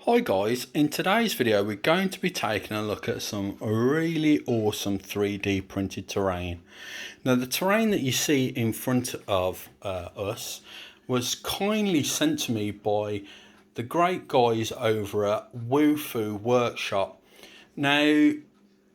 Hi guys, in today's video we're going to be taking a look at some really awesome 3D printed terrain. Now the terrain that you see in front of us was kindly sent to me by the great guys over at Wufoo Workshop. Now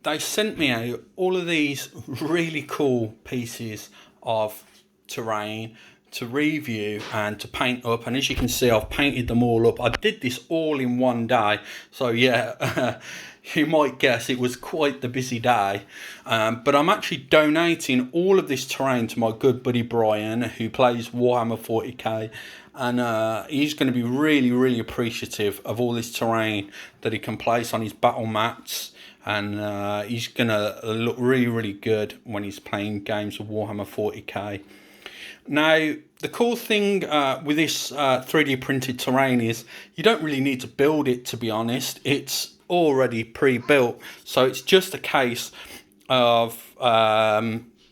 they sent me out all of these really cool pieces of terrain to review and to paint up, and as you can see I've painted them all up. I did this all in one day, so yeah, you might guess it was quite the busy day, but I'm actually donating all of this terrain to my good buddy Brian, who plays Warhammer 40k, and he's going to be really appreciative of all this terrain that he can place on his battle mats, and he's going to look really good when he's playing games of Warhammer 40k. Now, the cool thing with this 3D printed terrain is you don't really need to build it, to be honest. It's already pre-built, so it's just a case of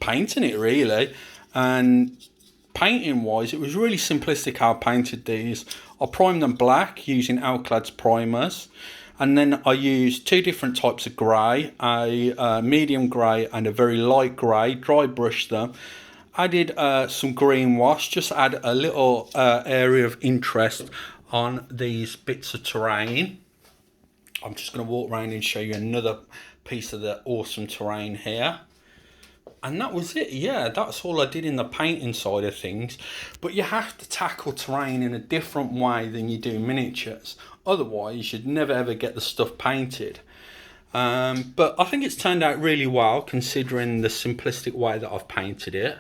painting it, really. And painting wise, it was really simplistic how I painted these. I primed them black using Alclad's primers, and then I used two different types of grey, a medium grey and a very light grey. Dry brushed them. I did some green wash, just add a little area of interest on these bits of terrain. I'm just going to walk around and show you another piece of the awesome terrain here. And that was it. Yeah, that's all I did in the painting side of things. But you have to tackle terrain in a different way than you do miniatures. Otherwise, you'd never ever get the stuff painted. But I think it's turned out really well considering the simplistic way that I've painted it.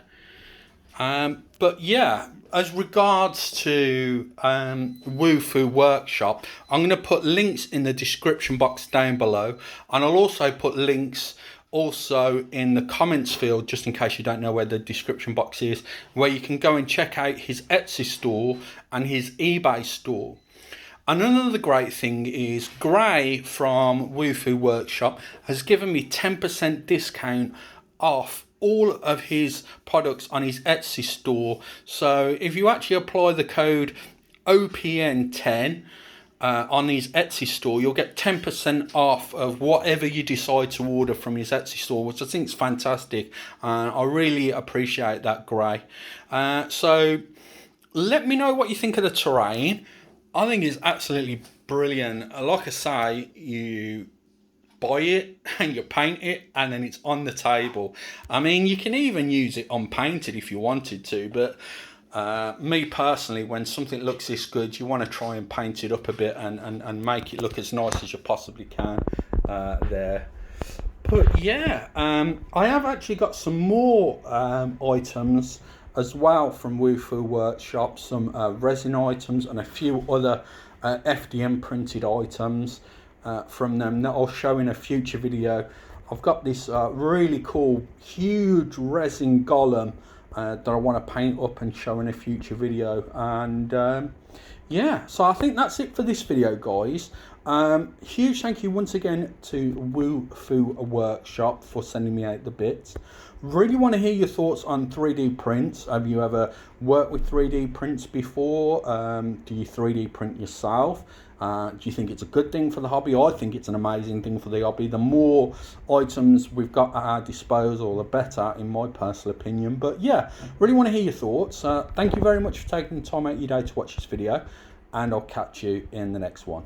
But yeah, as regards to Wufoo Workshop, I'm going to put links in the description box down below, and I'll also put links also in the comments field, just in case you don't know where the description box is, where you can go and check out his Etsy store and his eBay store. And another great thing is Gray from Wufoo Workshop has given me 10% discount off all of his products on his Etsy store. So if you actually apply the code OPN10 on his Etsy store, you'll get 10% off of whatever you decide to order from his Etsy store, which I think is fantastic. I really appreciate that, Gray. So let me know what you think of the terrain. I think it's absolutely brilliant. Like I say, you buy it and you paint it and then it's on the table. I mean, you can even use it unpainted if you wanted to, but me personally, when something looks this good, you want to try and paint it up a bit and make it look as nice as you possibly can there. But yeah, I have actually got some more items as well from Wufoo Workshop, some resin items and a few other FDM printed items from them that I'll show in a future video. I've got this really cool huge resin golem that I want to paint up and show in a future video, and yeah, so I think that's it for this video, guys. Huge thank you once again to Wufoo Workshop for sending me out the bits. Really want to hear your thoughts on 3D prints. Have you ever worked with 3D prints before? Do you 3D print yourself? Do you think it's a good thing for the hobby? I think it's an amazing thing for the hobby. The more items we've got at our disposal, the better, in my personal opinion. But yeah, really want to hear your thoughts. Thank you very much for taking the time out of your day to watch this video, and I'll catch you in the next one.